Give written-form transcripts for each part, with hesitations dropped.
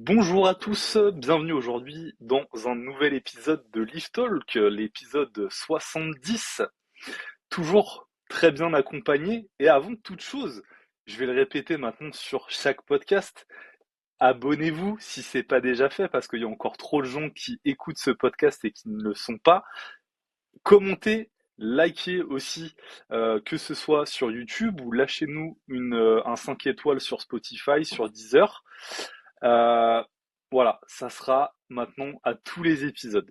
Bonjour à tous, bienvenue aujourd'hui dans un nouvel épisode de Lift Talk, l'épisode 70, toujours très bien accompagné. Et avant toute chose, je vais le répéter maintenant sur chaque podcast, abonnez-vous si c'est pas déjà fait, parce qu'il y a encore trop de gens qui écoutent ce podcast et qui ne le sont pas. Commentez, likez aussi, que ce soit sur YouTube ou lâchez-nous un 5 étoiles sur Spotify, sur Deezer. Euh, voilà, ça sera maintenant à tous les épisodes.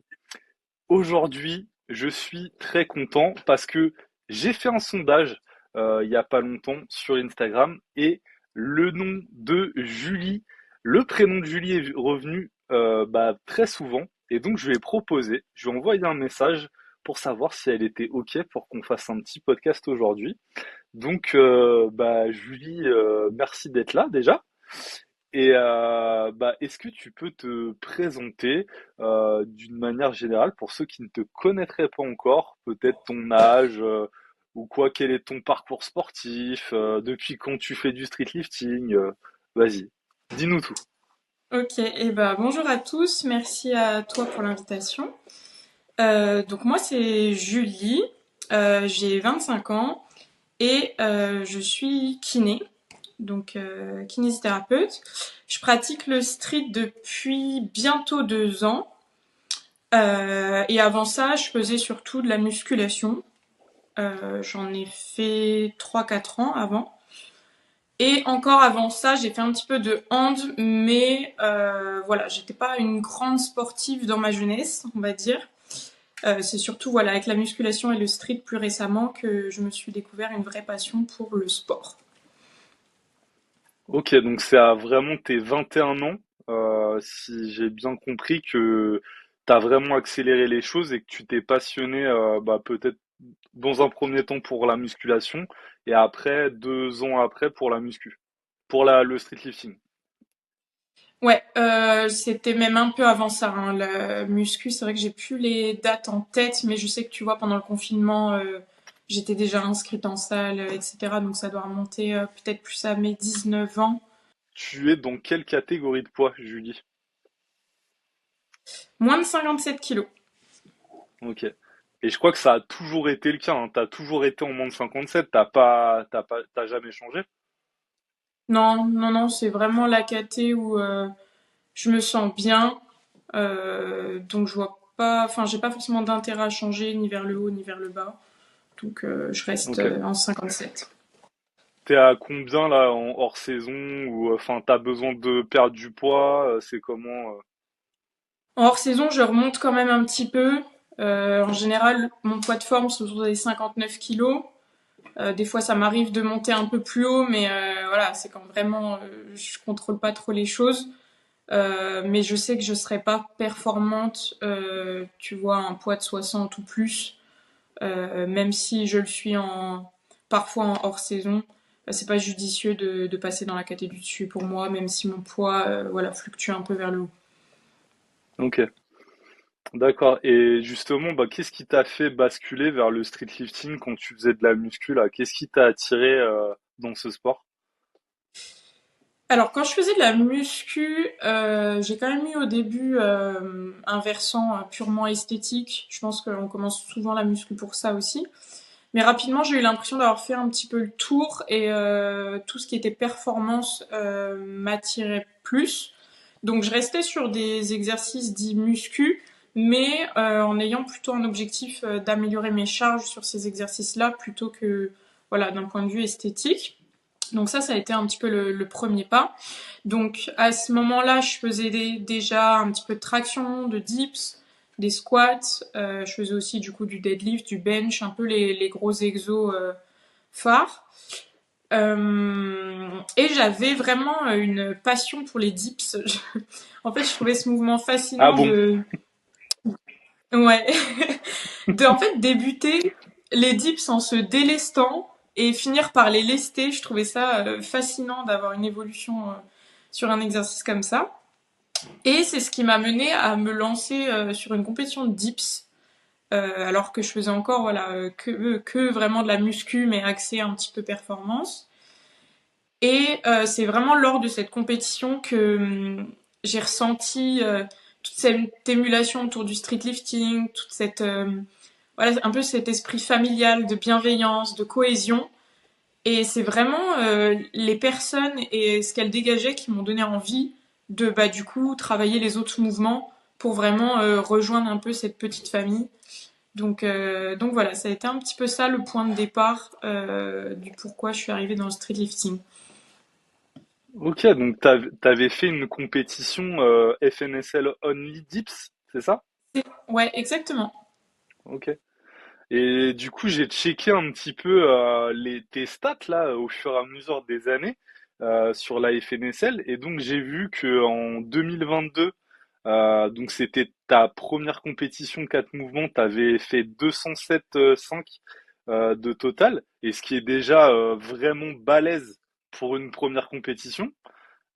Aujourd'hui, je suis très content parce que j'ai fait un sondage il n'y a pas longtemps sur Instagram et le nom de Julie, le prénom de Julie est revenu très souvent et donc je lui ai proposé, je lui ai envoyé un message pour savoir si elle était OK pour qu'on fasse un petit podcast aujourd'hui. Donc Julie, merci d'être là déjà. Et est-ce que tu peux te présenter d'une manière générale pour ceux qui ne te connaîtraient pas encore, peut-être ton âge ou quoi, quel est ton parcours sportif, depuis quand tu fais du streetlifting, vas-y, dis-nous tout. Ok, et bah bonjour à tous, merci à toi pour l'invitation. Donc moi c'est Julie, j'ai 25 ans et je suis kiné, donc kinésithérapeute. Je pratique le street depuis bientôt 2 ans. Et avant ça, je faisais surtout de la musculation. J'en ai fait 3 4 ans avant. Et encore avant ça, j'ai fait un petit peu de hand, mais voilà, j'étais pas une grande sportive dans ma jeunesse, on va dire. C'est surtout voilà avec la musculation et le street plus récemment que je me suis découvert une vraie passion pour le sport. Ok, donc c'est à vraiment tes 21 ans, si j'ai bien compris que tu as vraiment accéléré les choses et que tu t'es passionné peut-être dans un premier temps pour la musculation et après, 2 ans après pour la muscu, pour le streetlifting. Ouais, c'était même un peu avant ça, hein, la muscu. C'est vrai que j'ai plus les dates en tête, mais je sais que tu vois pendant le confinement, j'étais déjà inscrite en salle, etc. Donc ça doit remonter peut-être plus à mes 19 ans. Tu es dans quelle catégorie de poids, Julie? Moins de 57 kilos. Ok. Et je crois que ça a toujours été le cas, hein. T'as toujours été en moins de 57, t'as jamais changé? Non, non, non, c'est vraiment la caté où je me sens bien. Donc je vois pas, enfin j'ai pas forcément d'intérêt à changer ni vers le haut ni vers le bas. Donc je reste Ok. en 57. T'es à combien là en hors saison ou enfin t'as besoin de perdre du poids, c'est comment? En hors saison, je remonte quand même un petit peu. En général, mon poids de forme, c'est autour des 59 kilos. Des fois, ça m'arrive de monter un peu plus haut, mais voilà, c'est quand vraiment je contrôle pas trop les choses. Mais je sais que je serai pas performante, tu vois, un poids de 60 ou plus, même si je le suis parfois en hors saison. C'est pas judicieux de passer dans la catégorie du dessus pour moi, même si mon poids, voilà, fluctue un peu vers le haut. Ok, d'accord. Et justement, qu'est-ce qui t'a fait basculer vers le streetlifting quand tu faisais de la muscu là? Qu'est-ce qui t'a attiré dans ce sport? Alors, quand je faisais de la muscu, j'ai quand même eu au début un versant purement esthétique. Je pense qu'on commence souvent la muscu pour ça aussi. Mais rapidement, j'ai eu l'impression d'avoir fait un petit peu le tour et tout ce qui était performance m'attirait plus. Donc, je restais sur des exercices dits muscu, mais en ayant plutôt un objectif d'améliorer mes charges sur ces exercices-là plutôt que, voilà, d'un point de vue esthétique. Donc ça a été un petit peu le premier pas. Donc à ce moment-là, je faisais déjà un petit peu de traction, de dips, des squats. Je faisais aussi du coup du deadlift, du bench, un peu les gros exos phares. Et j'avais vraiment une passion pour les dips. En fait, je trouvais ce mouvement Ah fascinant bon? ouais, de en fait débuter les dips en se délestant et finir par les lester. Je trouvais ça fascinant d'avoir une évolution sur un exercice comme ça. Et c'est ce qui m'a mené à me lancer sur une compétition de dips, alors que je faisais encore voilà que vraiment de la muscu, mais axée un petit peu performance. Et c'est vraiment lors de cette compétition que j'ai ressenti toute cette émulation autour du street lifting, toute cette voilà, un peu cet esprit familial de bienveillance, de cohésion. Et c'est vraiment les personnes et ce qu'elles dégageaient qui m'ont donné envie de bah du coup travailler les autres mouvements pour vraiment rejoindre un peu cette petite famille. Donc voilà, ça a été un petit peu ça le point de départ du pourquoi je suis arrivée dans le street lifting. Ok, donc t'avais fait une compétition FNSL Only Dips, c'est ça? Ouais, exactement. Ok. Et du coup, j'ai checké un petit peu tes stats là au fur et à mesure des années sur la FNSL, et donc j'ai vu que en 2022, donc c'était ta première compétition 4 mouvements, t'avais fait 207,5 de total, et ce qui est déjà vraiment balèze pour une première compétition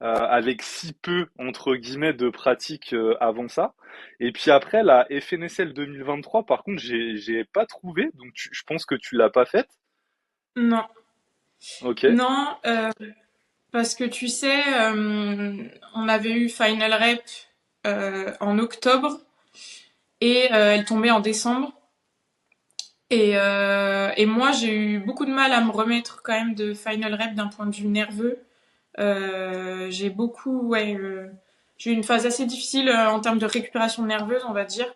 avec si peu, entre guillemets, de pratique avant ça. Et puis après, la FNSL 2023, par contre, j'ai pas trouvé, donc je pense que tu l'as pas faite. Non, Ok, non, parce que tu sais, on avait eu Final Rep en octobre et elle tombait en décembre. Et moi, j'ai eu beaucoup de mal à me remettre quand même de Final Rep d'un point de vue nerveux. J'ai beaucoup, ouais, j'ai eu une phase assez difficile en termes de récupération nerveuse, on va dire.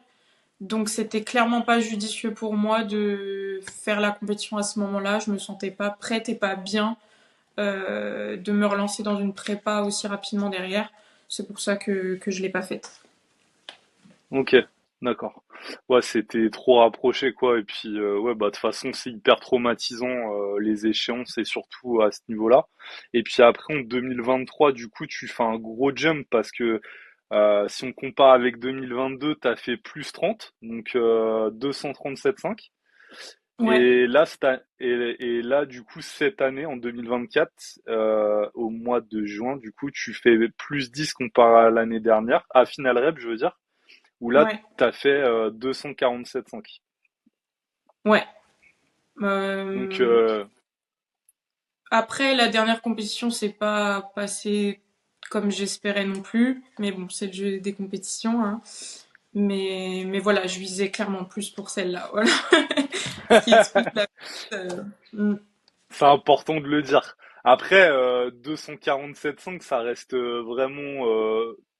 Donc c'était clairement pas judicieux pour moi de faire la compétition à ce moment-là. Je me sentais pas prête et pas bien de me relancer dans une prépa aussi rapidement derrière. C'est pour ça que je l'ai pas faite. ok, d'accord. Ouais, c'était trop rapproché, quoi. Et puis, ouais, bah de toute façon, c'est hyper traumatisant les échéances, et surtout à ce niveau-là. Et puis après, en 2023, du coup, tu fais un gros jump parce que si on compare avec 2022, t'as fait plus 30, donc 237,5. Ouais, Et là, et là, du coup, cette année, en 2024, au mois de juin, du coup, tu fais plus 10 comparé à l'année dernière, à Final Rep, je veux dire, où là, ouais, tu as fait 247,5. ouais. Donc, Après, la dernière compétition, c'est pas passé comme j'espérais non plus. Mais bon, c'est le jeu des compétitions, hein. Mais voilà, je visais clairement plus pour celle-là. Voilà. Ce qui explique la. Mm. c'est important de le dire. Après, 247,5, ça reste vraiment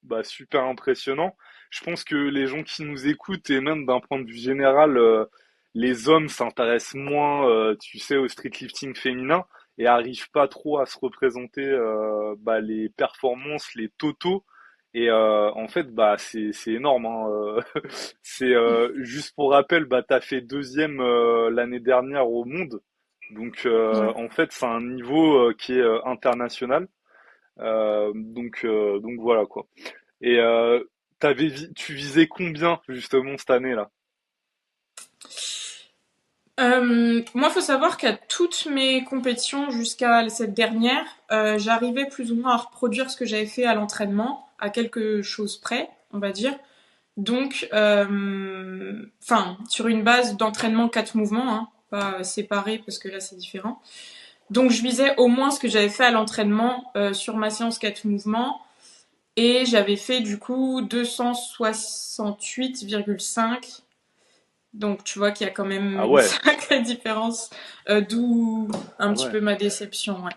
bah, super impressionnant. Je pense que les gens qui nous écoutent, et même d'un point de vue général, les hommes s'intéressent moins, tu sais, au street lifting féminin, et arrivent pas trop à se représenter bah, les performances, les totaux. Et en fait, bah c'est énorme, hein. C'est juste pour rappel, bah t'as fait deuxième l'année dernière au monde. Donc Ouais. en fait, c'est un niveau qui est international. Donc voilà quoi. Et tu visais combien justement cette année-là? Moi, faut savoir qu'à toutes mes compétitions jusqu'à cette dernière, j'arrivais plus ou moins à reproduire ce que j'avais fait à l'entraînement, à quelque chose près, on va dire. Donc, enfin, sur une base d'entraînement 4 mouvements, hein, pas séparés parce que là c'est différent. Donc, je visais au moins ce que j'avais fait à l'entraînement sur ma séance 4 mouvements et j'avais fait du coup 268,5. Donc, tu vois qu'il y a quand même Ah une ouais, sacrée différence, d'où un ah petit ouais. peu ma déception, ouais.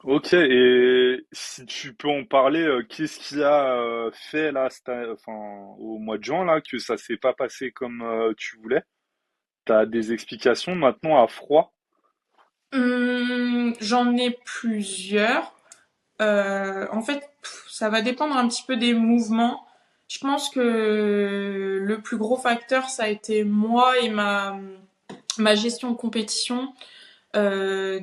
Ok, et si tu peux en parler, qu'est-ce qui a fait là, enfin, au mois de juin là, que ça s'est pas passé comme tu voulais? T'as des explications maintenant à froid? J'en ai plusieurs. En fait, ça va dépendre un petit peu des mouvements. Je pense que le plus gros facteur, ça a été moi et ma gestion de compétition, euh,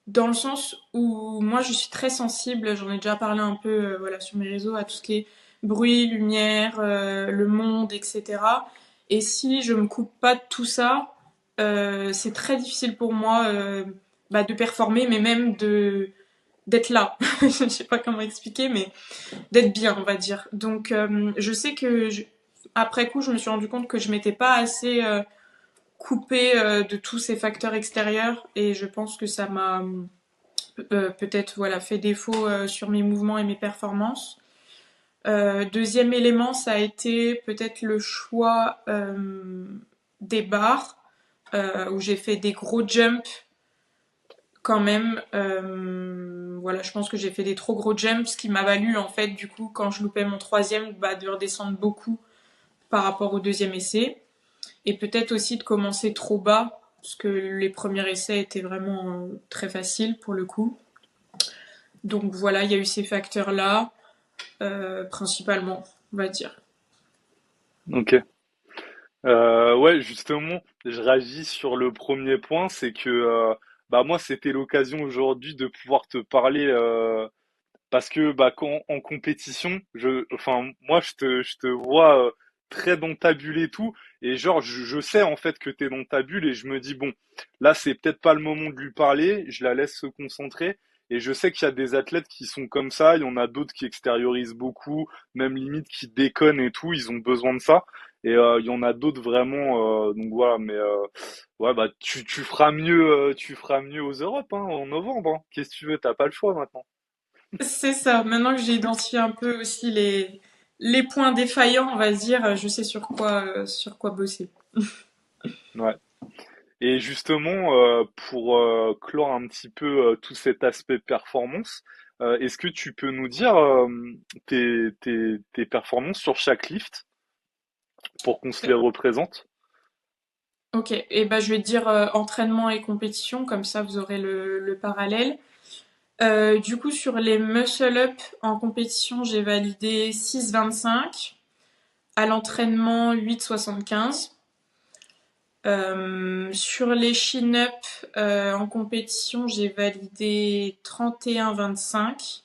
dans le sens où moi, je suis très sensible, j'en ai déjà parlé un peu voilà, sur mes réseaux, à tout ce qui est bruit, lumière, le monde, etc. Et si je me coupe pas de tout ça, c'est très difficile pour moi bah, de performer, mais même de d'être là. Je ne sais pas comment expliquer, mais d'être bien, on va dire. Donc, je sais que après coup, je me suis rendu compte que je m'étais pas assez coupée de tous ces facteurs extérieurs, et je pense que ça m'a peut-être voilà fait défaut sur mes mouvements et mes performances. Deuxième élément, ça a été peut-être le choix des barres, où j'ai fait des gros jumps quand même. Voilà, je pense que j'ai fait des trop gros jumps, ce qui m'a valu en fait du coup quand je loupais mon troisième, bah, de redescendre beaucoup par rapport au deuxième essai. Et peut-être aussi de commencer trop bas, parce que les premiers essais étaient vraiment très faciles pour le coup. Donc voilà, il y a eu ces facteurs-là, principalement, on va dire. Ok. Ouais, justement, je réagis sur le premier point, c'est que bah moi c'était l'occasion aujourd'hui de pouvoir te parler parce que bah quand en compétition, enfin moi je te vois très dans ta bulle et tout, et genre je sais en fait que t'es dans ta bulle et je me dis bon, là c'est peut-être pas le moment de lui parler, je la laisse se concentrer. Et je sais qu'il y a des athlètes qui sont comme ça, il y en a d'autres qui extériorisent beaucoup, même limite qui déconnent et tout, ils ont besoin de ça. Et il y en a d'autres vraiment, donc voilà, mais ouais bah tu feras mieux aux Europes hein, en novembre. Hein. Qu'est-ce que tu veux, t'as pas le choix maintenant. C'est ça. Maintenant que j'ai identifié un peu aussi les points défaillants, on va dire, je sais sur quoi bosser. Ouais. Et justement, pour clore un petit peu tout cet aspect performance, est-ce que tu peux nous dire tes performances sur chaque lift pour qu'on se les représente? Ok, et ben je vais dire entraînement et compétition, comme ça vous aurez le parallèle. Du coup, sur les muscle-up en compétition, j'ai validé 6,25. À l'entraînement, 8,75. Sur les chin-up en compétition, j'ai validé 31,25.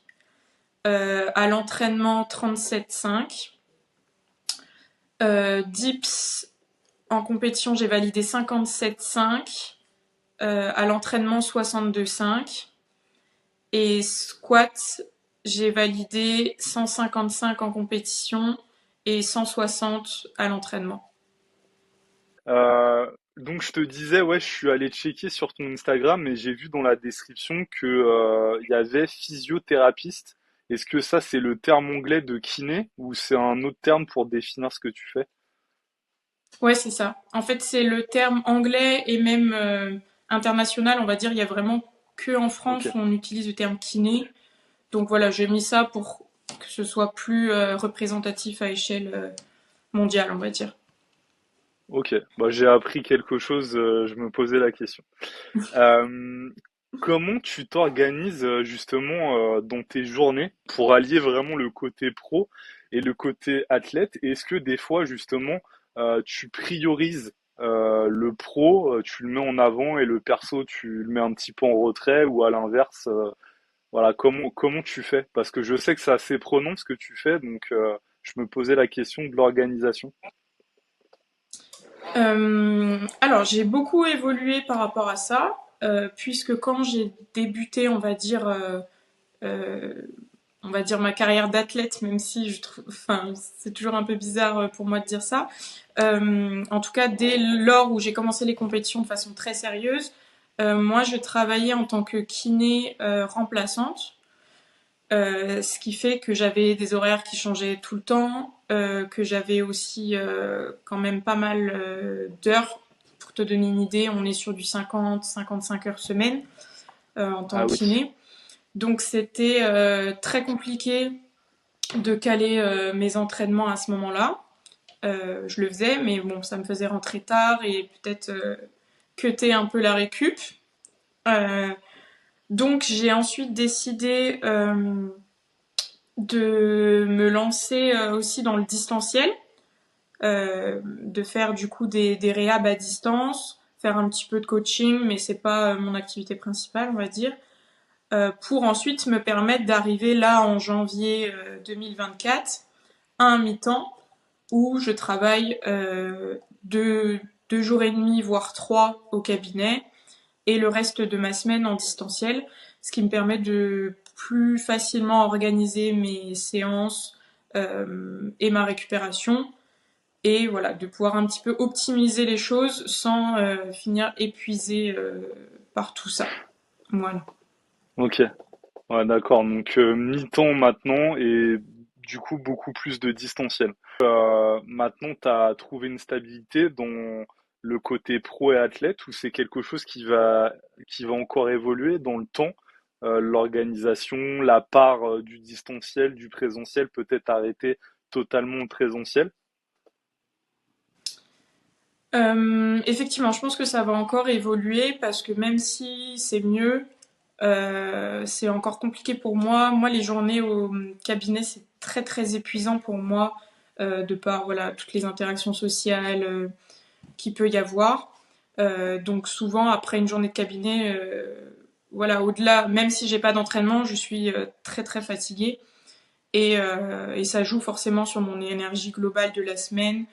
À l'entraînement, 37,5. Dips en compétition, j'ai validé 57,5. À l'entraînement, 62,5. Et squat, j'ai validé 155 en compétition et 160 à l'entraînement. Donc je te disais, ouais, je suis allé checker sur ton Instagram et j'ai vu dans la description que il y avait physiothérapeute. Est-ce que ça c'est le terme anglais de kiné ou c'est un autre terme pour définir ce que tu fais? Ouais, c'est ça. En fait, c'est le terme anglais et même international, on va dire. Il y a vraiment que en Ok. France où on utilise le terme kiné. Donc voilà, j'ai mis ça pour que ce soit plus représentatif à échelle mondiale, on va dire. Ok, bah, j'ai appris quelque chose, je me posais la question. Euh, Comment tu t'organises justement dans tes journées pour allier vraiment le côté pro et le côté athlète? Est-ce que des fois justement tu priorises le pro, tu le mets en avant et le perso tu le mets un petit peu en retrait ou à l'inverse, voilà, comment tu fais? Parce que je sais que c'est assez prenant ce que tu fais, donc je me posais la question de l'organisation. Alors, j'ai beaucoup évolué par rapport à ça, puisque quand j'ai débuté, euh, on va dire ma carrière d'athlète, même si je trouve, enfin, c'est toujours un peu bizarre pour moi de dire ça. En tout cas, dès lors où j'ai commencé les compétitions de façon très sérieuse, moi, je travaillais en tant que kiné remplaçante. Ce qui fait que j'avais des horaires qui changeaient tout le temps, que j'avais aussi quand même pas mal d'heures. Pour te donner une idée, on est sur du 50-55 heures semaine en tant Ah que oui. kiné. Donc c'était très compliqué de caler mes entraînements à ce moment-là. Je le faisais, mais bon, ça me faisait rentrer tard et peut-être cutter un peu la récup. Euh, donc j'ai ensuite décidé de me lancer aussi dans le distanciel, de faire du coup des réhab à distance, faire un petit peu de coaching, mais c'est pas mon activité principale, on va dire, pour ensuite me permettre d'arriver là en janvier 2024 à un mi-temps où je travaille deux jours et demi, voire trois au cabinet, et le reste de ma semaine en distanciel, ce qui me permet de plus facilement organiser mes séances et ma récupération, et voilà, de pouvoir un petit peu optimiser les choses sans finir épuisé par tout ça. Voilà. Ok. Ouais, d'accord. Donc mi-temps maintenant et du coup beaucoup plus de distanciel. Maintenant, tu as trouvé une stabilité dans le côté pro et athlète ou c'est quelque chose qui va encore évoluer dans le temps? L'organisation, la part du distanciel, du présentiel, peut-être arrêter totalement le présentiel? Effectivement, je pense que ça va encore évoluer parce que même si c'est mieux, c'est encore compliqué pour moi. Moi, les journées au cabinet, c'est très très épuisant pour moi, de par voilà toutes les interactions sociales qu'il peut y avoir. Donc souvent après une journée de cabinet, voilà, au-delà, même si j'ai pas d'entraînement, je suis très très fatiguée et ça joue forcément sur mon énergie globale de la semaine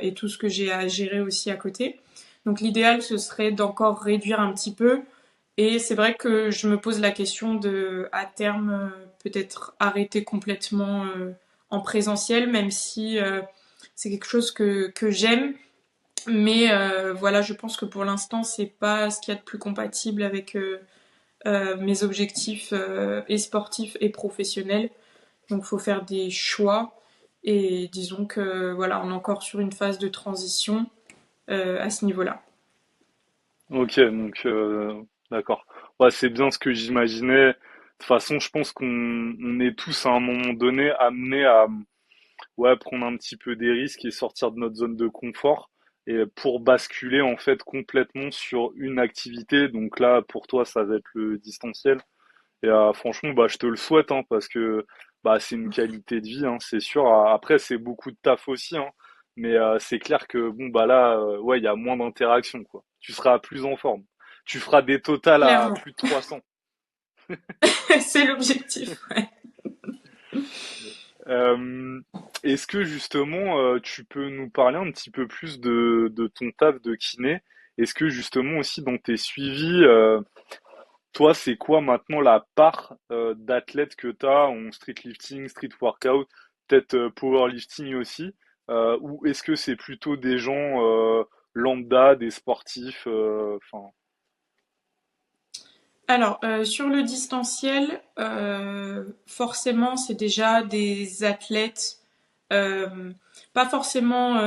et tout ce que j'ai à gérer aussi à côté. Donc l'idéal, ce serait d'encore réduire un petit peu. Et c'est vrai que je me pose la question de, à terme, peut-être arrêter complètement en présentiel, même si c'est quelque chose que j'aime. Mais voilà, je pense que pour l'instant, c'est pas ce qu'il y a de plus compatible avec mes objectifs et sportifs et professionnels. Donc, il faut faire des choix. Et disons que voilà, on est encore sur une phase de transition à ce niveau-là. Ok, donc d'accord. Ouais, c'est bien ce que j'imaginais. De toute façon, je pense qu'on est tous à un moment donné amenés à ouais, prendre un petit peu des risques et sortir de notre zone de confort et pour basculer en fait complètement sur une activité. Donc là, pour toi, ça va être le distanciel. Et franchement, bah, je te le souhaite hein, parce que bah, c'est une qualité de vie, hein, c'est sûr. Après, c'est beaucoup de taf aussi, hein, mais c'est clair que bon bah là, ouais, il y a moins d'interaction quoi. Tu seras plus en forme. Tu feras des totals à Clairement, plus de 300. c'est l'objectif. Ouais. Euh, Est-ce que justement, tu peux nous parler un petit peu plus de ton taf de kiné? Est-ce que justement aussi dans tes suivis, toi, c'est quoi maintenant la part d'athlètes que tu as en street lifting, street workout, peut-être powerlifting aussi, ou est-ce que c'est plutôt des gens lambda, des sportifs, enfin, Alors, sur le distanciel, forcément, c'est déjà des athlètes, euh, pas forcément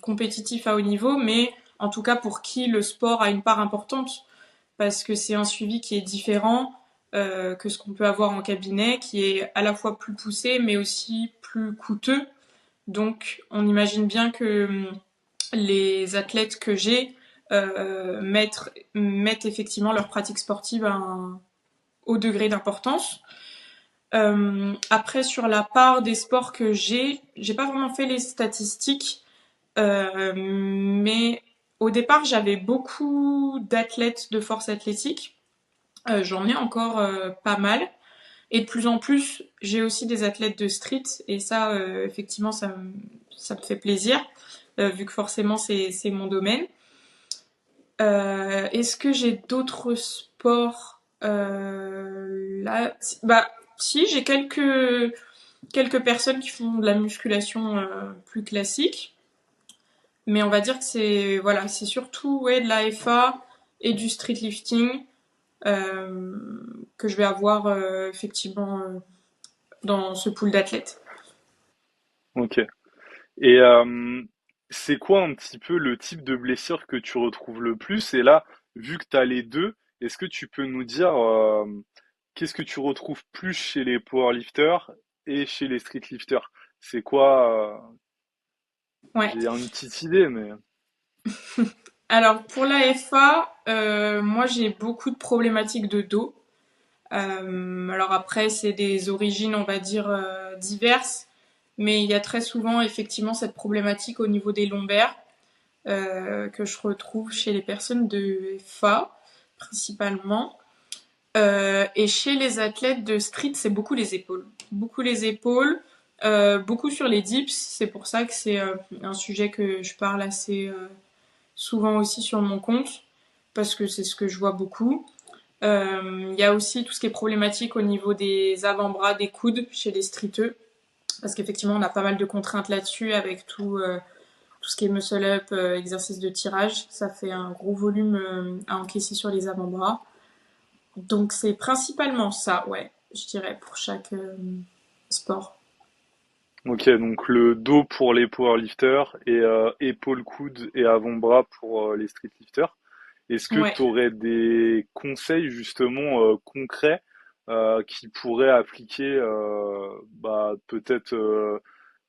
compétitifs à haut niveau, mais en tout cas pour qui le sport a une part importante, parce que c'est un suivi qui est différent que ce qu'on peut avoir en cabinet, qui est à la fois plus poussé, mais aussi plus coûteux. Donc, on imagine bien que les athlètes que j'ai mettent effectivement leur pratique sportive à un haut degré d'importance. Après, sur la part des sports que j'ai pas vraiment fait les statistiques, mais au départ, j'avais beaucoup d'athlètes de force athlétique. J'en ai encore pas mal. Et de plus en plus, j'ai aussi des athlètes de street. Et ça, effectivement, ça me fait plaisir, vu que forcément, c'est mon domaine. Est-ce que j'ai d'autres sports là? Bah, si, j'ai quelques personnes qui font de la musculation plus classique, mais on va dire que c'est voilà, c'est surtout ouais de la FA et du street lifting que je vais avoir effectivement dans ce pool d'athlètes. ok. Et c'est quoi un petit peu le type de blessure que tu retrouves le plus? Et là, vu que tu as les deux, est-ce que tu peux nous dire qu'est-ce que tu retrouves plus chez les powerlifters et chez les streetlifters? C'est quoi? Ouais. J'ai une petite idée, mais Alors pour la FA, moi j'ai beaucoup de problématiques de dos. Alors après, c'est des origines, on va dire, diverses, mais il y a très souvent effectivement cette problématique au niveau des lombaires que je retrouve chez les personnes de FA principalement. Et chez les athlètes de street, c'est beaucoup les épaules. Beaucoup les épaules, beaucoup sur les dips. C'est pour ça que c'est un sujet que je parle assez souvent aussi sur mon compte, parce que c'est ce que je vois beaucoup. Il y a aussi tout ce qui est problématique au niveau des avant-bras, des coudes chez les streeteux, parce qu'effectivement on a pas mal de contraintes là-dessus avec tout ce qui est muscle up, exercice de tirage. Ça fait un gros volume à encaisser sur les avant-bras. Donc c'est principalement ça, ouais, je dirais, pour chaque sport. Ok, donc le dos pour les powerlifters et épaule, coude et avant-bras pour les streetlifters. Est-ce que Ouais. tu aurais des conseils justement concrets qui pourraient appliquer peut-être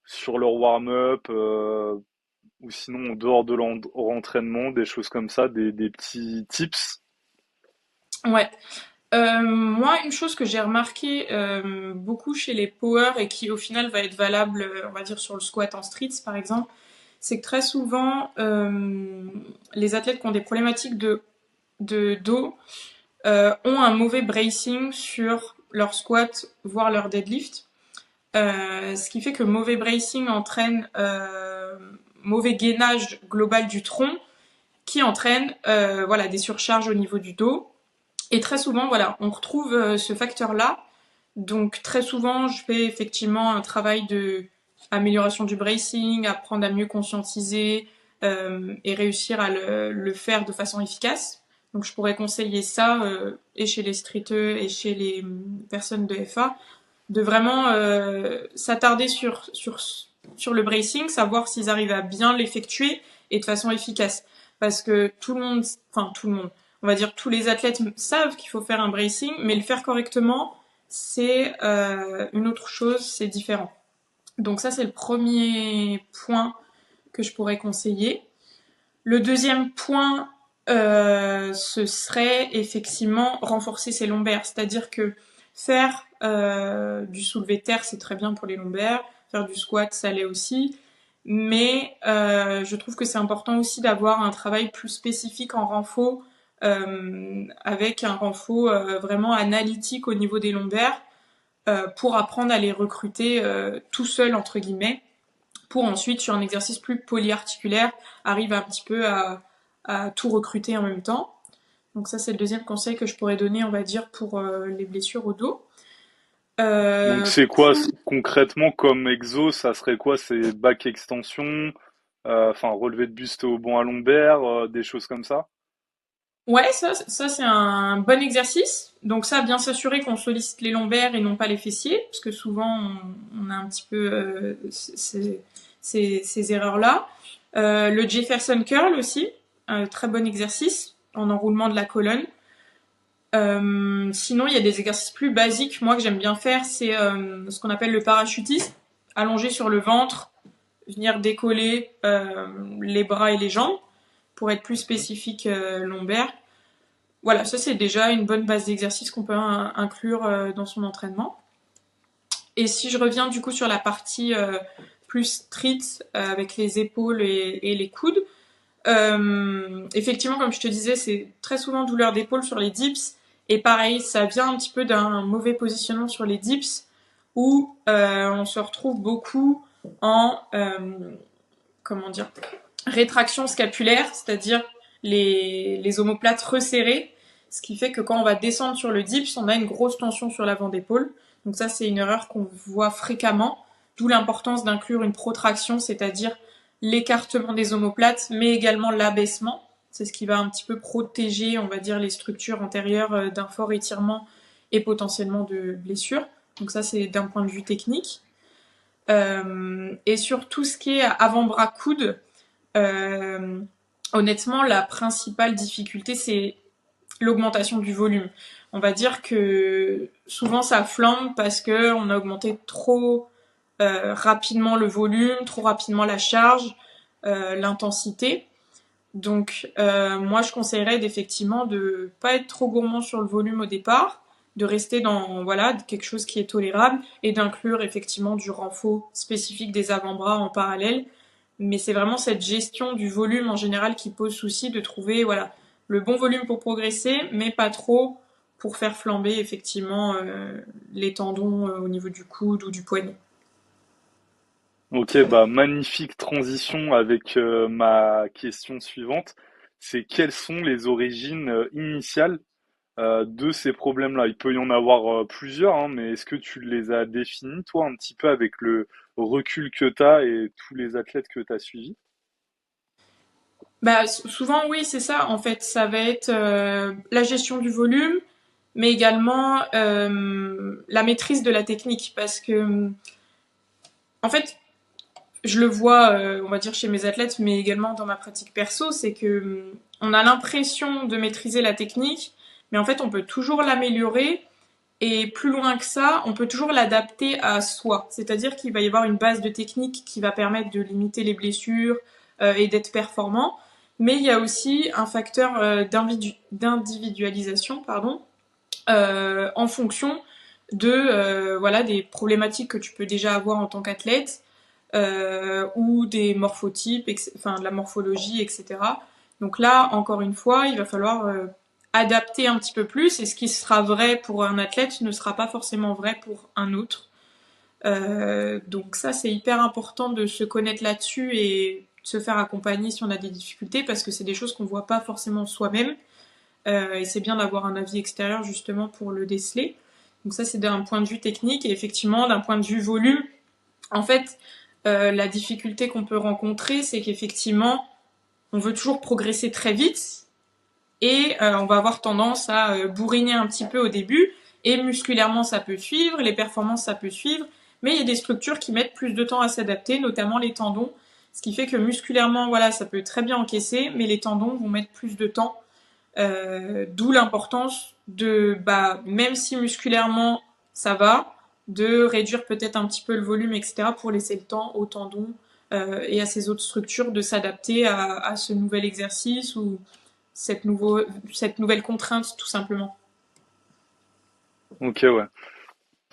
sur leur warm-up ou sinon en dehors de l'entraînement, des choses comme ça, des petits tips? Ouais. Moi, une chose que j'ai remarqué beaucoup chez les power et qui au final va être valable, on va dire sur le squat en streets par exemple, c'est que très souvent les athlètes qui ont des problématiques de dos ont un mauvais bracing sur leur squat, voire leur deadlift. Ce qui fait que mauvais bracing entraîne mauvais gainage global du tronc, qui entraîne voilà des surcharges au niveau du dos. Et très souvent, voilà, on retrouve ce facteur-là. Donc très souvent, je fais effectivement un travail de amélioration du bracing, apprendre à mieux conscientiser et réussir à le faire de façon efficace. Donc je pourrais conseiller ça et chez les streeteux et chez les personnes de FA de vraiment s'attarder sur le bracing, savoir s'ils arrivent à bien l'effectuer et de façon efficace. Parce que tout le monde, on va dire tous les athlètes savent qu'il faut faire un bracing, mais le faire correctement, c'est une autre chose, c'est différent. Donc ça, c'est le premier point que je pourrais conseiller. Le deuxième point, ce serait effectivement renforcer ses lombaires, c'est-à-dire que faire du soulevé de terre, c'est très bien pour les lombaires, faire du squat, ça l'est aussi, mais je trouve que c'est important aussi d'avoir un travail plus spécifique en renfo, avec un renfo vraiment analytique au niveau des lombaires, pour apprendre à les recruter tout seul, entre guillemets, pour ensuite, sur un exercice plus polyarticulaire, arriver un petit peu à tout recruter en même temps. Donc ça, c'est le deuxième conseil que je pourrais donner, on va dire, pour les blessures au dos. Donc c'est quoi Coup, concrètement comme exo? Ça serait quoi? C'est back extension, enfin relevé de buste au banc à lombaire, des choses comme ça? ouais, ça c'est un bon exercice. Donc ça, bien s'assurer qu'on sollicite les lombaires et non pas les fessiers, parce que souvent on a un petit peu ces erreurs-là. Le Jefferson curl aussi, un très bon exercice en enroulement de la colonne. Sinon, il y a des exercices plus basiques, moi que j'aime bien faire, c'est ce qu'on appelle le parachutisme, allongé sur le ventre, venir décoller les bras et les jambes pour être plus Mhm. spécifique lombaire. Voilà, ça c'est déjà une bonne base d'exercice qu'on peut inclure dans son entraînement. Et si je reviens du coup sur la partie plus street avec les épaules et les coudes, effectivement, comme je te disais, c'est très souvent douleur d'épaule sur les dips. Et pareil, ça vient un petit peu d'un mauvais positionnement sur les dips où on se retrouve beaucoup en comment dire rétraction scapulaire, c'est-à-dire les omoplates resserrées, ce qui fait que quand on va descendre sur le dips, on a une grosse tension sur l'avant d'épaule. Donc ça, c'est une erreur qu'on voit fréquemment, d'où l'importance d'inclure une protraction, c'est-à-dire l'écartement des omoplates, mais également l'abaissement. C'est ce qui va un petit peu protéger, on va dire, les structures antérieures d'un fort étirement et potentiellement de blessures. Donc ça, c'est d'un point de vue technique. Et sur tout ce qui est avant-bras coude, euh, honnêtement, la principale difficulté, c'est l'augmentation du volume. On va dire que souvent ça flambe parce que on a augmenté trop rapidement le volume, trop rapidement la charge, l'intensité. Donc moi je conseillerais d'effectivement de pas être trop gourmand sur le volume au départ, de rester dans voilà quelque chose qui est tolérable et d'inclure effectivement du renfort spécifique des avant-bras en parallèle. Mais c'est vraiment cette gestion du volume en général qui pose souci, de trouver voilà le bon volume pour progresser, mais pas trop pour faire flamber effectivement les tendons au niveau du coude ou du poignet. Ok, bah magnifique transition avec ma question suivante. C'est quelles sont les origines initiales de ces problèmes-là? Il peut y en avoir plusieurs, hein, mais est-ce que tu les as définis, toi, un petit peu avec le recul que tu as et tous les athlètes que tu as suivis? Bah, souvent, oui, c'est ça. En fait, ça va être la gestion du volume, mais également la maîtrise de la technique. Parce que En fait, je le vois, on va dire chez mes athlètes, mais également dans ma pratique perso, c'est que on a l'impression de maîtriser la technique, mais en fait, on peut toujours l'améliorer. Et plus loin que ça, on peut toujours l'adapter à soi. C'est-à-dire qu'il va y avoir une base de technique qui va permettre de limiter les blessures et d'être performant. Mais il y a aussi un facteur d'individualisation, pardon, en fonction de voilà des problématiques que tu peux déjà avoir en tant qu'athlète ou des morphotypes, enfin de la morphologie, etc. Donc là, encore une fois, il va falloir adapter un petit peu plus, et ce qui sera vrai pour un athlète ne sera pas forcément vrai pour un autre. Donc ça, c'est hyper important de se connaître là-dessus et de se faire accompagner si on a des difficultés, parce que c'est des choses qu'on voit pas forcément soi-même, et c'est bien d'avoir un avis extérieur justement pour le déceler. Donc ça, c'est d'un point de vue technique, et effectivement, d'un point de vue volume, en fait, la difficulté qu'on peut rencontrer, c'est qu'effectivement, on veut toujours progresser très vite, et on va avoir tendance à bourriner un petit peu au début, et musculairement ça peut suivre, les performances ça peut suivre, mais il y a des structures qui mettent plus de temps à s'adapter, notamment les tendons, ce qui fait que musculairement, voilà, ça peut très bien encaisser, mais les tendons vont mettre plus de temps, d'où l'importance de, bah, même si musculairement ça va, de réduire peut-être un petit peu le volume, etc., pour laisser le temps aux tendons et à ces autres structures de s'adapter à ce nouvel exercice ou cette nouvelle contrainte, tout simplement. Ok, ouais.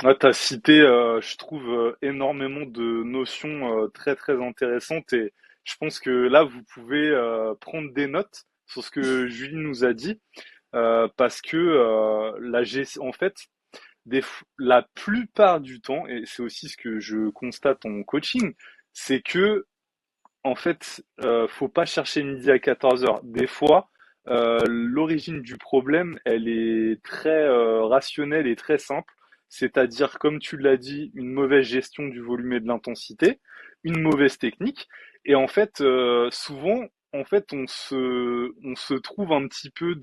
Ah, t'as cité, je trouve, énormément de notions très très intéressantes et je pense que là, vous pouvez prendre des notes sur ce que Julie nous a dit parce que en fait, la plupart du temps, et c'est aussi ce que je constate en coaching, c'est que en fait, faut pas chercher midi à 14 heures. Des fois, l'origine du problème, elle est très rationnelle et très simple. C'est-à-dire, comme tu l'as dit, une mauvaise gestion du volume et de l'intensité, une mauvaise technique. Et en fait, souvent, en fait, on se trouve un petit peu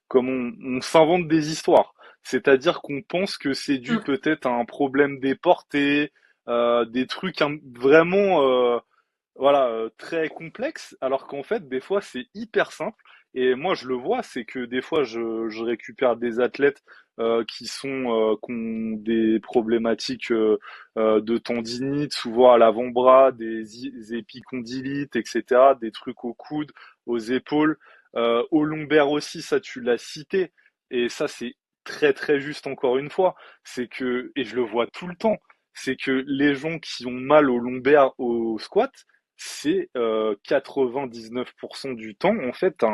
comme on s'invente des histoires. C'est-à-dire qu'on pense que c'est dû Mm. peut-être à un problème déporté, des trucs vraiment voilà, très complexe, alors qu'en fait, des fois, c'est hyper simple. Et moi, je le vois, c'est que des fois, je récupère des athlètes qui ont des problématiques de tendinite, souvent à l'avant-bras, des épicondylites, etc., des trucs aux coudes, aux épaules, au lombaire aussi, ça, tu l'as cité. Et ça, c'est très, très juste encore une fois. C'est que, et je le vois tout le temps, c'est que les gens qui ont mal au lombaire au squat, c'est 99% du temps en fait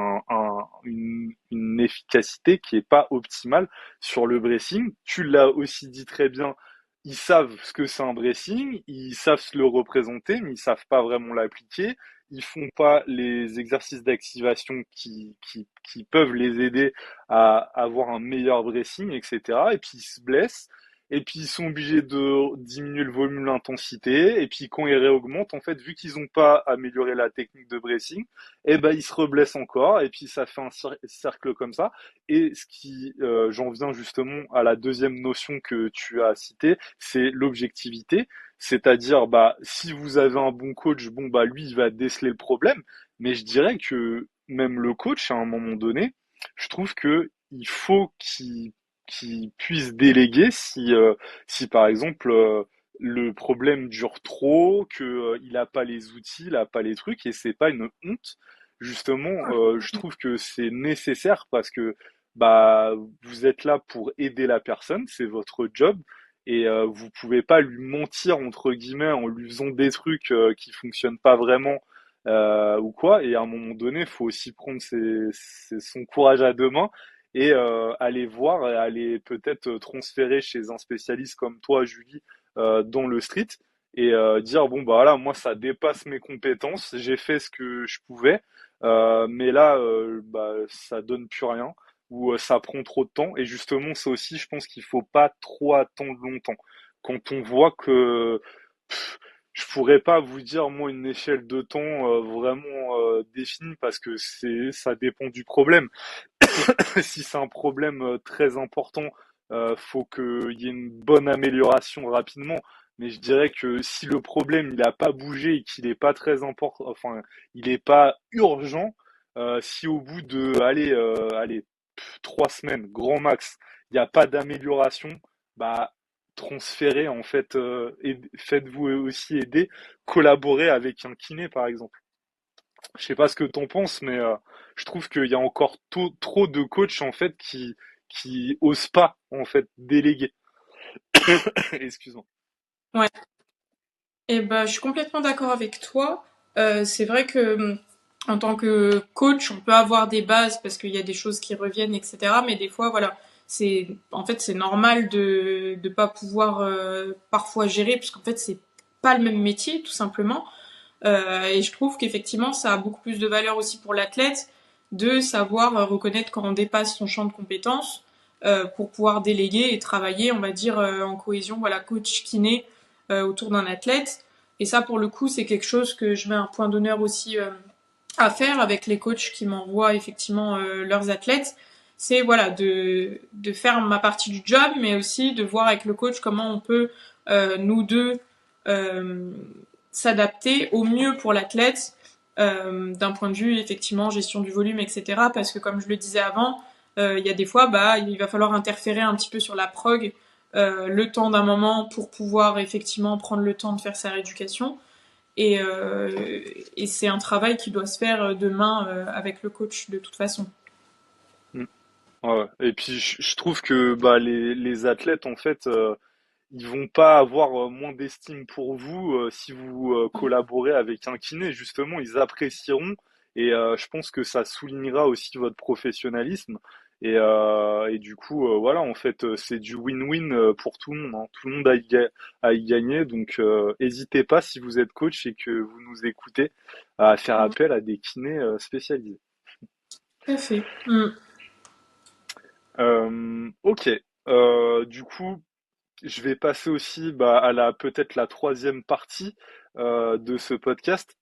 une efficacité qui est pas optimale sur le bracing. Tu l'as aussi dit très bien, ils savent ce que c'est un bracing, ils savent se le représenter, mais ils savent pas vraiment l'appliquer. Ils font pas les exercices d'activation qui peuvent les aider à avoir un meilleur bracing, etc. Et puis ils se blessent. Et puis ils sont obligés de diminuer le volume, l'intensité. Et puis quand ils réaugmentent, en fait, vu qu'ils n'ont pas amélioré la technique de bracing, eh ben ils se reblessent encore. Et puis ça fait un cercle comme ça. Et j'en viens justement à la deuxième notion que tu as citée, c'est l'objectivité. C'est-à-dire, bah, si vous avez un bon coach, bon, bah, lui, il va déceler le problème. Mais je dirais que même le coach, à un moment donné, je trouve que il faut qu'il puisse déléguer si par exemple le problème dure trop, que il a pas les outils, il a pas les trucs et c'est pas une honte. Justement, je trouve que c'est nécessaire parce que bah vous êtes là pour aider la personne, c'est votre job et vous pouvez pas lui mentir entre guillemets en lui faisant des trucs qui fonctionnent pas vraiment ou quoi. Et à un moment donné, il faut aussi prendre son courage à deux mains et aller voir et aller peut-être transférer chez un spécialiste comme toi, Julie, dans le street et dire bon bah voilà, moi ça dépasse mes compétences, j'ai fait ce que je pouvais, mais là bah ça donne plus rien ou ça prend trop de temps et justement ça aussi je pense qu'il faut pas trop attendre longtemps. Quand on voit que je pourrais pas vous dire moi une échelle de temps vraiment définie parce que ça dépend du problème. Si c'est un problème très important, faut qu'il y ait une bonne amélioration rapidement. mais je dirais que si le problème il n'a pas bougé et qu'il n'est pas très important, enfin, il n'est pas urgent, si au bout de, allez, 3 semaines, grand max, il n'y a pas d'amélioration, bah, transférez en fait, faites-vous aussi aider, collaborez avec un kiné par exemple. Je sais pas ce que t'en penses, mais je trouve qu'il y a encore trop de coachs en fait qui osent pas en fait déléguer. Excuse-moi. Ouais. Et ben, je suis complètement d'accord avec toi. C'est vrai que en tant que coach, on peut avoir des bases parce qu'il y a des choses qui reviennent, etc. Mais des fois, voilà, c'est en fait c'est normal de pas pouvoir parfois gérer parce qu'en fait c'est pas le même métier tout simplement. Et je trouve qu'effectivement ça a beaucoup plus de valeur aussi pour l'athlète de savoir reconnaître quand on dépasse son champ de compétences pour pouvoir déléguer et travailler, on va dire en cohésion, voilà, coach kiné autour d'un athlète. Et ça, pour le coup, c'est quelque chose que je mets un point d'honneur aussi à faire avec les coachs qui m'envoient effectivement leurs athlètes. C'est voilà de faire ma partie du job, mais aussi de voir avec le coach comment on peut nous deux euh, s'adapter au mieux pour l'athlète d'un point de vue effectivement gestion du volume, etc. Parce que comme je le disais avant, il y a des fois, bah, il va falloir interférer un petit peu sur la prog le temps d'un moment pour pouvoir effectivement prendre le temps de faire sa rééducation. Et c'est un travail qui doit se faire de main avec le coach de toute façon. Mm. Ouais. Et puis je trouve que bah, les athlètes en fait ils vont pas avoir moins d'estime pour vous si vous collaborez avec un kiné. Justement, ils apprécieront et je pense que ça soulignera aussi votre professionnalisme. Et du coup, voilà, en fait, c'est du win-win pour tout le monde, hein. Tout le monde a y gagner. Donc, n'hésitez pas si vous êtes coach et que vous nous écoutez à faire appel à des kinés spécialisés. Tout à fait. Mm. Ok. Du coup, je vais passer aussi bah, à la peut-être la troisième partie de ce podcast.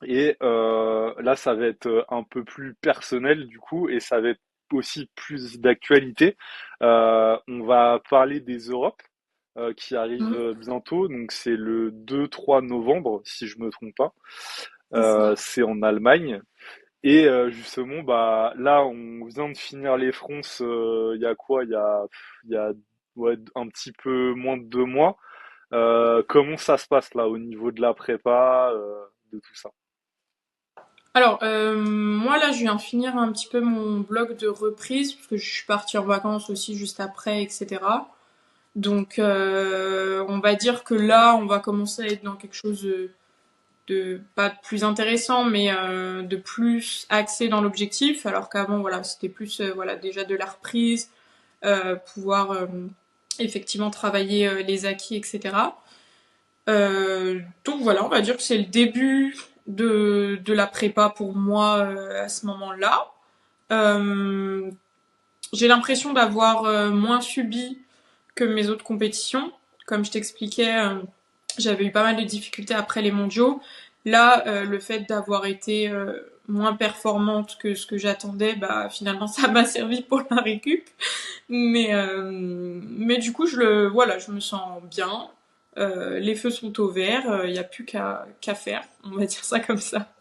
Et là, ça va être un peu plus personnel du coup, et ça va être aussi plus d'actualité. On va parler des Europes qui arrivent Mm. bientôt. Donc c'est le 2-3 novembre, si je me trompe pas. C'est ça. C'est en Allemagne. Et justement, bah là, on vient de finir les France. Il y a quoi? Il y a ouais, un petit peu moins de 2 mois. Comment ça se passe là au niveau de la prépa, de tout ça? Alors, moi là, je viens finir un petit peu mon bloc de reprise parce que je suis partie en vacances aussi juste après, etc. Donc, on va dire que là, on va commencer à être dans quelque chose de pas de plus intéressant, mais de plus axé dans l'objectif. Alors qu'avant, voilà, c'était plus voilà déjà de la reprise, pouvoir effectivement travailler les acquis, etc. Donc voilà, on va dire que c'est le début de la prépa pour moi à ce moment-là. Euh, j'ai l'impression d'avoir moins subi que mes autres compétitions. Comme je t'expliquais, j'avais eu pas mal de difficultés après les mondiaux. Là, le fait d'avoir été moins performante que ce que j'attendais, bah finalement ça m'a servi pour la récup. Mais du coup, voilà, je me sens bien. Les feux sont au vert, il n'y a plus qu'à faire, on va dire ça comme ça.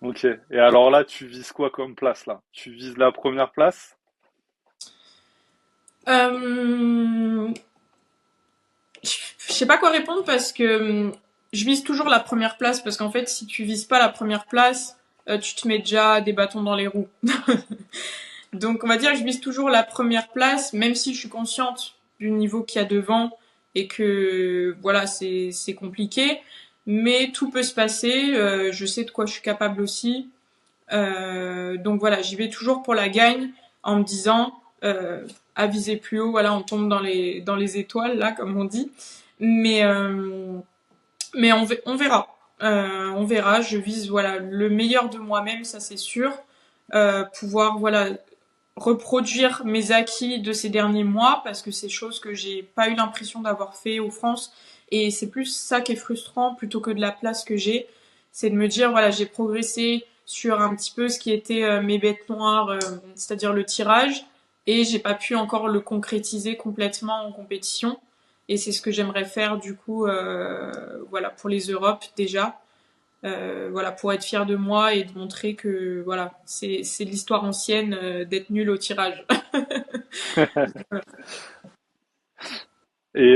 Ok. Et alors là, tu vises quoi comme place là? Tu vises la première place? Euh, je sais pas quoi répondre parce que je vise toujours la première place parce qu'en fait, si tu vises pas la première place, tu te mets déjà des bâtons dans les roues. Donc, on va dire que je vise toujours la première place, même si je suis consciente du niveau qu'il y a devant et que voilà, c'est compliqué. Mais tout peut se passer. Je sais de quoi je suis capable aussi. Donc voilà, j'y vais toujours pour la gagne en me disant à viser plus haut. Voilà, on tombe dans les étoiles là, comme on dit. Mais on verra. On verra. Je vise voilà le meilleur de moi-même, ça c'est sûr. Pouvoir voilà reproduire mes acquis de ces derniers mois parce que c'est chose que j'ai pas eu l'impression d'avoir fait aux France et c'est plus ça qui est frustrant plutôt que de la place que j'ai, c'est de me dire voilà j'ai progressé sur un petit peu ce qui était mes bêtes noires, c'est-à-dire le tirage et j'ai pas pu encore le concrétiser complètement en compétition Et c'est ce que j'aimerais faire du coup, voilà, pour les Europes déjà. Voilà, pour être fière de moi et de montrer que voilà, c'est l'histoire ancienne d'être nul au tirage. Et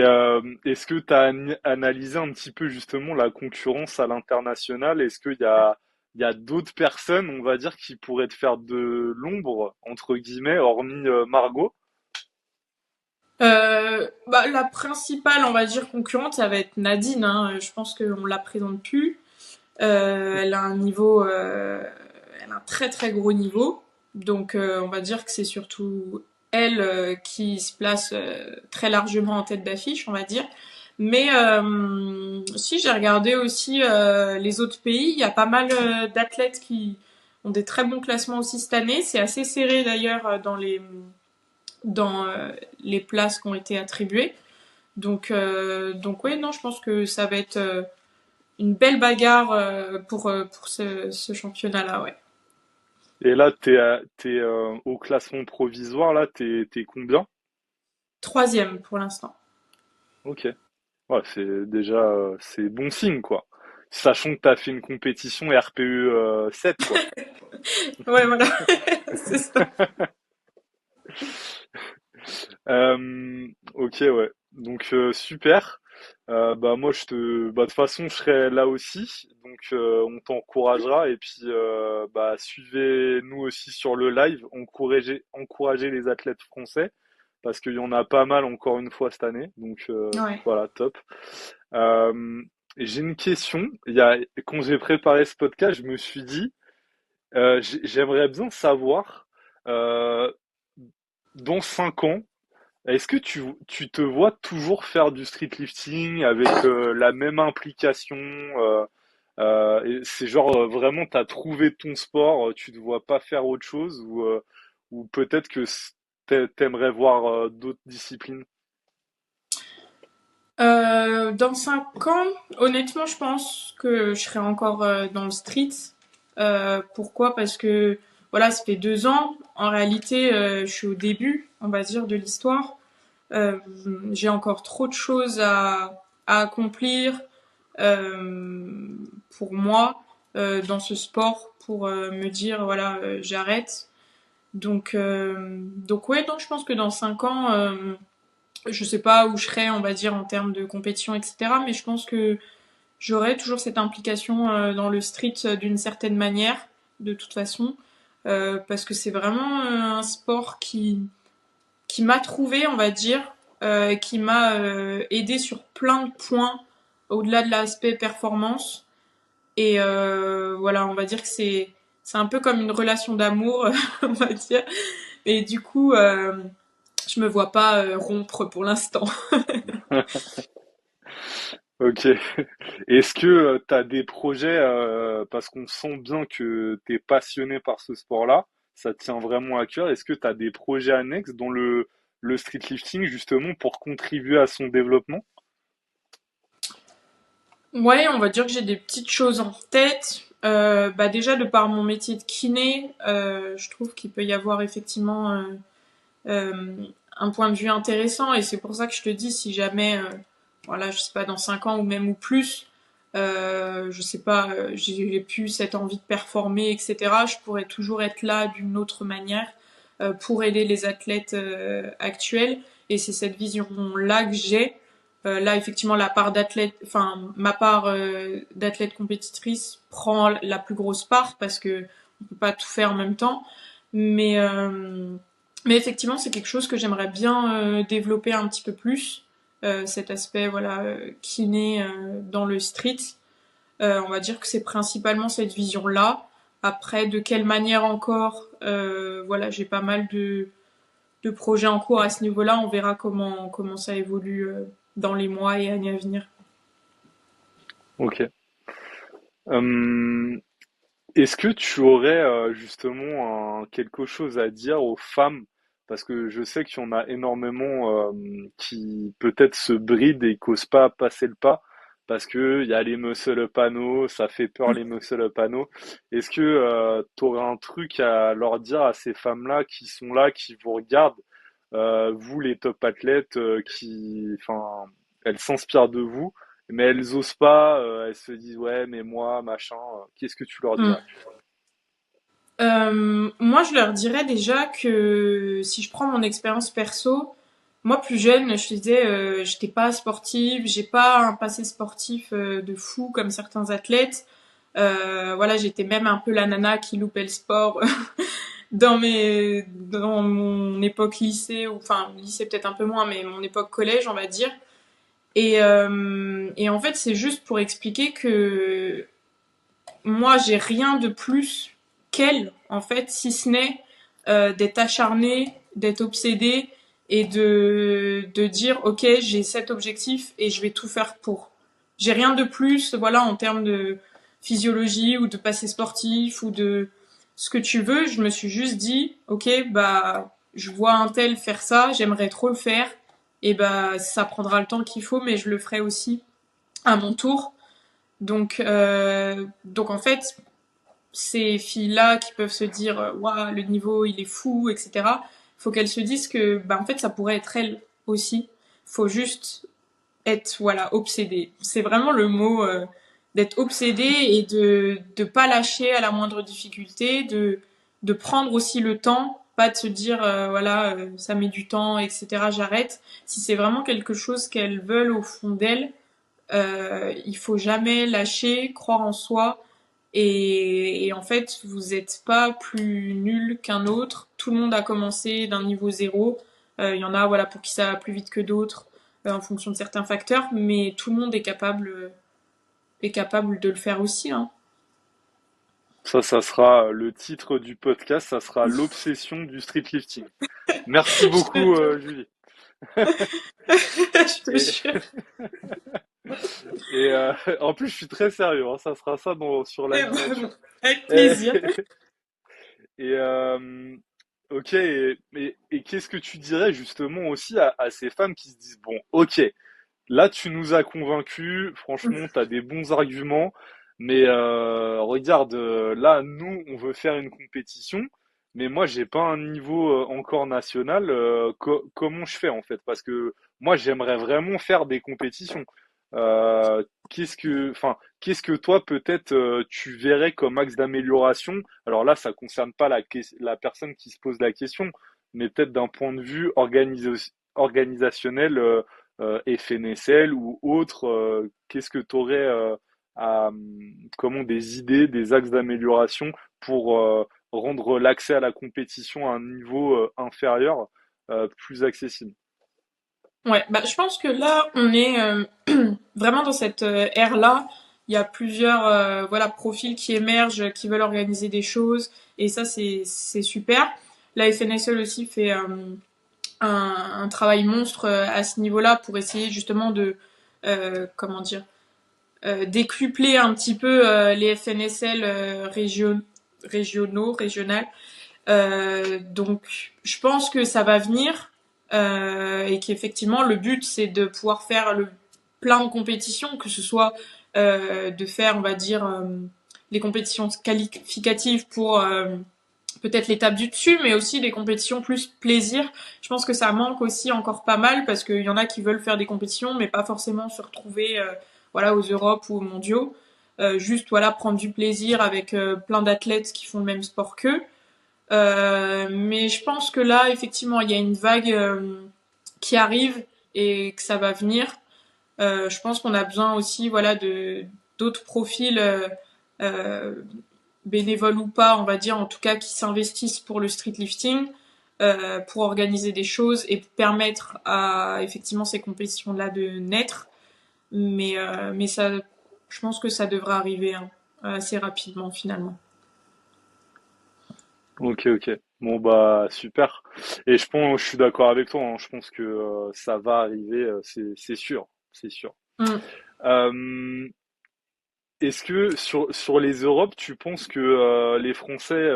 est-ce que tu as analysé un petit peu justement la concurrence à l'international? Est-ce il y a d'autres personnes, on va dire, qui pourraient te faire de l'ombre, entre guillemets, hormis Margot? Bah, la principale, on va dire, concurrente, ça va être Nadine. Hein. Je pense qu'on la présente plus. Elle a un niveau, elle a un très très gros niveau. Donc, on va dire que c'est surtout elle qui se place très largement en tête d'affiche, on va dire. Mais si j'ai regardé aussi les autres pays, il y a pas mal d'athlètes qui ont des très bons classements aussi cette année. C'est assez serré d'ailleurs dans les places qui ont été attribuées. Donc ouais, non, je pense que ça va être une belle bagarre pour ce championnat-là, ouais. Et là, t'es au classement provisoire, là, t'es combien? Troisième pour l'instant. Ok. Ouais, c'est déjà, c'est bon signe, quoi. Sachant que t'as fait une compétition RPE 7, quoi. Ouais, voilà, c'est ça. Ok, ouais. Donc super. Bah moi bah de toute façon je serai là aussi, donc on t'encouragera et puis bah suivez-nous aussi sur le live, encouragez les athlètes français parce qu'il y en a pas mal encore une fois cette année, donc Ouais. voilà, top. Euh, j'ai une question. Quand j'ai préparé ce podcast, je me suis dit j'aimerais bien savoir euh, dans 5 ans. Est-ce que tu te vois toujours faire du street lifting avec la même implication et c'est genre vraiment t'as trouvé ton sport, tu te vois pas faire autre chose ou peut-être que t'aimerais voir d'autres disciplines. Dans 5 ans, honnêtement, je pense que je serai encore dans le street. Pourquoi? Parce que voilà, ça fait 2 ans. En réalité, je suis au début, on va dire, de l'histoire. Euh, j'ai encore trop de choses à accomplir euh, pour moi dans ce sport, pour me dire voilà, j'arrête. Donc ouais, donc je pense que dans 5 ans, je sais pas où je serai, on va dire, en termes de compétition, etc. Mais je pense que j'aurai toujours cette implication dans le street d'une certaine manière, de toute façon, parce que c'est vraiment un sport qui m'a trouvé, on va dire, qui m'a aidé sur plein de points au-delà de l'aspect performance. Et voilà, on va dire que c'est un peu comme une relation d'amour, on va dire. Et du coup, je me vois pas rompre pour l'instant. Ok. Est-ce que tu as des projets, parce qu'on sent bien que tu es passionné par ce sport-là, ça te tient vraiment à cœur, est-ce que tu as des projets annexes dans le street lifting justement pour contribuer à son développement? Ouais, on va dire que j'ai des petites choses en tête. Bah déjà de par mon métier de kiné, je trouve qu'il peut y avoir effectivement euh, un point de vue intéressant et c'est pour ça que je te dis si jamais, voilà, je sais pas dans 5 ans ou même ou plus, je sais pas, j'ai plus cette envie de performer, etc. Je pourrais toujours être là d'une autre manière pour aider les athlètes actuels et c'est cette vision-là que j'ai. Là, effectivement, la part d'athlète, enfin, ma part d'athlète compétitrice prend la plus grosse part parce que on peut pas tout faire en même temps. Mais, euh, mais effectivement, c'est quelque chose que j'aimerais bien développer un petit peu plus. Cet aspect, voilà, kiné dans le street. On va dire que c'est principalement cette vision-là. Après, de quelle manière encore, voilà, j'ai pas mal de projets en cours à ce niveau-là. On verra comment ça évolue dans les mois et années à venir. Ok. Hum, est-ce que tu aurais justement quelque chose à dire aux femmes? Parce que je sais qu'il y en a énormément qui peut-être se brident et qu'osent pas passer le pas parce que il y a les muscle panneaux, ça fait peur les muscle panneaux. Est-ce que tu aurais un truc à leur dire à ces femmes-là qui sont là, qui vous regardent, vous les top athlètes, qui, enfin, elles s'inspirent de vous, mais elles osent pas, elles se disent ouais, mais moi, machin, qu'est-ce que tu leur Mm. dirais? Moi, je leur dirais déjà que si je prends mon expérience perso, moi plus jeune, je te disais, j'étais pas sportive, j'ai pas un passé sportif de fou comme certains athlètes. Voilà, j'étais même un peu la nana qui loupait le sport dans mon époque lycée, ou enfin lycée peut-être un peu moins, mais mon époque collège, on va dire. Et en fait, c'est juste pour expliquer que moi, j'ai rien de plus qu'elle, en fait, si ce n'est d'être acharnée, d'être obsédée et de dire, ok, j'ai cet objectif et je vais tout faire pour. J'ai rien de plus, voilà, en termes de physiologie ou de passé sportif ou de ce que tu veux. Je me suis juste dit, ok, bah, je vois un tel faire ça, j'aimerais trop le faire. Et bah, ça prendra le temps qu'il faut, mais je le ferai aussi à mon tour. Donc en fait, ces filles-là qui peuvent se dire waouh, le niveau il est fou, etc. Faut qu'elles se disent que bah en fait ça pourrait être elles aussi. Faut juste être voilà obsédé. C'est vraiment le mot d'être obsédé et de pas lâcher à la moindre difficulté, de prendre aussi le temps, pas de se dire voilà ça met du temps, etc. J'arrête. Si c'est vraiment quelque chose qu'elles veulent au fond d'elles, il faut jamais lâcher, croire en soi. Et en fait, vous n'êtes pas plus nul qu'un autre. Tout le monde a commencé d'un niveau zéro. Il y en a voilà, pour qui ça va plus vite que d'autres en fonction de certains facteurs, mais tout le monde est capable de le faire aussi. Hein. Ça sera le titre du podcast, ça sera l'obsession du street lifting. Merci beaucoup, je Julie. je te Et, jure. et en plus, je suis très sérieux, hein, ça sera ça sur Eh ben, l'animation. avec Et, plaisir. et, ok, et qu'est-ce que tu dirais justement aussi à ces femmes qui se disent, bon, ok, là tu nous as convaincus, franchement, tu as des bons arguments, mais regarde, là, nous, on veut faire une compétition, mais moi, j'ai pas un niveau encore national, comment je fais en fait? Parce que moi, j'aimerais vraiment faire des compétitions. Qu'est-ce que toi, peut-être, tu verrais comme axe d'amélioration? Alors là, ça concerne pas la personne qui se pose la question, mais peut-être d'un point de vue organisationnel, FNSL ou autre, qu'est-ce que tu aurais comment des idées, des axes d'amélioration pour rendre l'accès à la compétition à un niveau inférieur plus accessible? Ouais, bah, je pense que là, on est vraiment dans cette ère-là. Il y a plusieurs voilà, profils qui émergent, qui veulent organiser des choses, et ça, c'est super. La FNSL aussi fait un travail monstre à ce niveau-là pour essayer justement de, comment dire, décupler un petit peu les FNSL régionales. Donc, je pense que ça va venir et qu'effectivement, le but, c'est de pouvoir faire plein de compétitions, que ce soit de faire, on va dire, les compétitions qualificatives pour peut-être l'étape du dessus, mais aussi des compétitions plus plaisir. Je pense que ça manque aussi encore pas mal parce qu'il y en a qui veulent faire des compétitions, mais pas forcément se retrouver voilà, aux Europes ou aux mondiaux. Juste voilà, prendre du plaisir avec plein d'athlètes qui font le même sport qu'eux. Mais je pense que là, effectivement, il y a une vague qui arrive et que ça va venir. Je pense qu'on a besoin aussi, voilà, de d'autres profils euh, bénévoles ou pas, on va dire, en tout cas, qui s'investissent pour le street lifting, pour organiser des choses et permettre à effectivement ces compétitions-là de naître. Mais ça, je pense que ça devrait arriver hein, assez rapidement finalement. Ok, ok. Bon bah super. Et je suis d'accord avec toi, hein, je pense que ça va arriver, c'est sûr, c'est sûr. Mm. Euh, Est-ce que sur les Europes, tu penses que les Français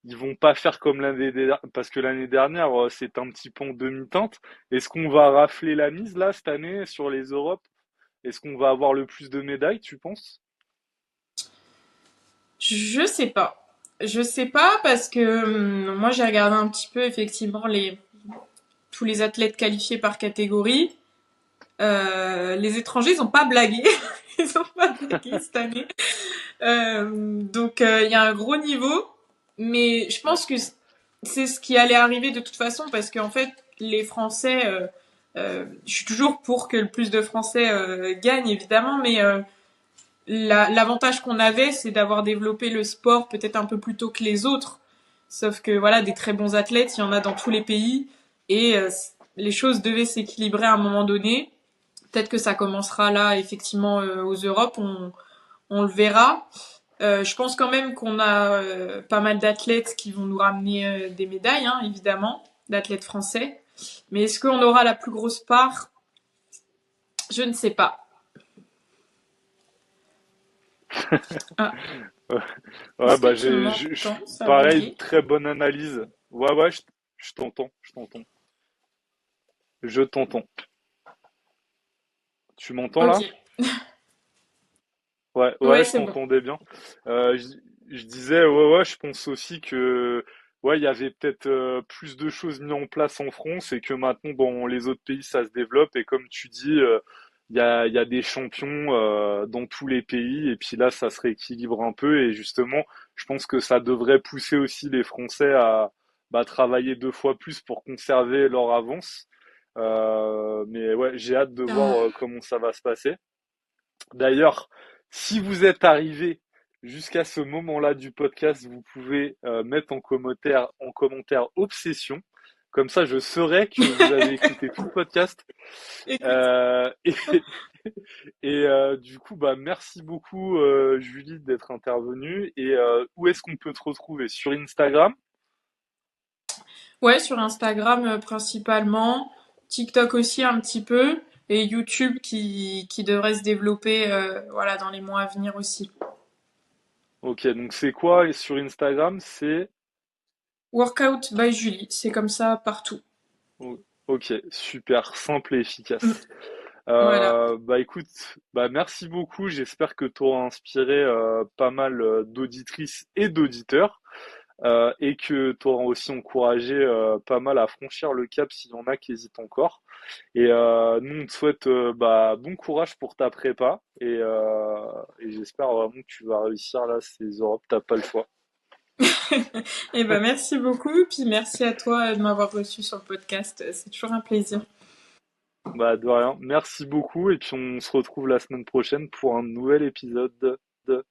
ils vont pas faire comme l'année dernière parce que l'année dernière c'est un petit peu en demi-teinte. Est-ce qu'on va rafler la mise là cette année sur les Europes? Est-ce qu'on va avoir le plus de médailles, tu penses? Je sais pas. Je sais pas parce que moi j'ai regardé un petit peu effectivement tous les athlètes qualifiés par catégorie. Les étrangers, ils ont pas blagué. Ils ont pas blagué cette année. Donc, il y a un gros niveau. Mais je Ouais. pense que c'est ce qui allait arriver de toute façon parce qu'en fait, les Français, je suis toujours pour que le plus de Français gagnent, évidemment, mais l'avantage qu'on avait, c'est d'avoir développé le sport peut-être un peu plus tôt que les autres. Sauf que voilà, des très bons athlètes, il y en a dans tous les pays et les choses devaient s'équilibrer à un moment donné. Peut-être que ça commencera là, effectivement, aux Europes, on le verra. Je pense quand même qu'on a pas mal d'athlètes qui vont nous ramener des médailles, hein, évidemment, d'athlètes français. Mais est-ce qu'on aura la plus grosse part? Je ne sais pas. Ah, Ouais, ouais, est-ce bah que tu m'entends? Ça a pareil, bugué. très bonne analyse. Ouais, ouais, je t'entends, je t'entends. Je t'entends. Tu m'entends Ok. là? Ouais, Ouais, ouais, je c'est bon. t'entendais bien. Euh, je, je disais, ouais, ouais, je pense aussi que, ouais, il y avait peut-être plus de choses mises en place en France et que maintenant, dans les autres pays, ça se développe. Et comme tu dis, il y a des champions dans tous les pays. Et puis là, ça se rééquilibre un peu. Et justement, je pense que ça devrait pousser aussi les Français à bah, travailler 2 fois plus pour conserver leur avance. Mais ouais, j'ai hâte de Euh, voir comment ça va se passer. D'ailleurs, si vous êtes arrivé jusqu'à ce moment-là du podcast, vous pouvez mettre en commentaire obsession. Comme ça, je saurai que vous avez écouté tout le podcast. Écoute, Euh, et du coup, bah, merci beaucoup, Julie, d'être intervenue. Et où est-ce qu'on peut te retrouver? Sur Instagram? ouais, sur Instagram principalement, TikTok aussi un petit peu, et YouTube qui devrait se développer voilà, dans les mois à venir aussi. Ok, donc c'est quoi sur Instagram? C'est Workout by Julie, c'est comme ça partout. ok, super, simple et Mm. efficace. Voilà. Bah écoute, bah merci beaucoup. J'espère que tu auras inspiré pas mal d'auditrices et d'auditeurs et que tu auras aussi encouragé pas mal à franchir le cap s'il y en a qui hésitent encore. Et nous, on te souhaite bah, bon courage pour ta prépa et j'espère vraiment que tu vas réussir là ces Europes. T'as pas le choix. Et ben merci beaucoup, puis merci à toi de m'avoir reçu sur le podcast. C'est toujours un plaisir. Bah de rien. Merci beaucoup et puis on se retrouve la semaine prochaine pour un nouvel épisode de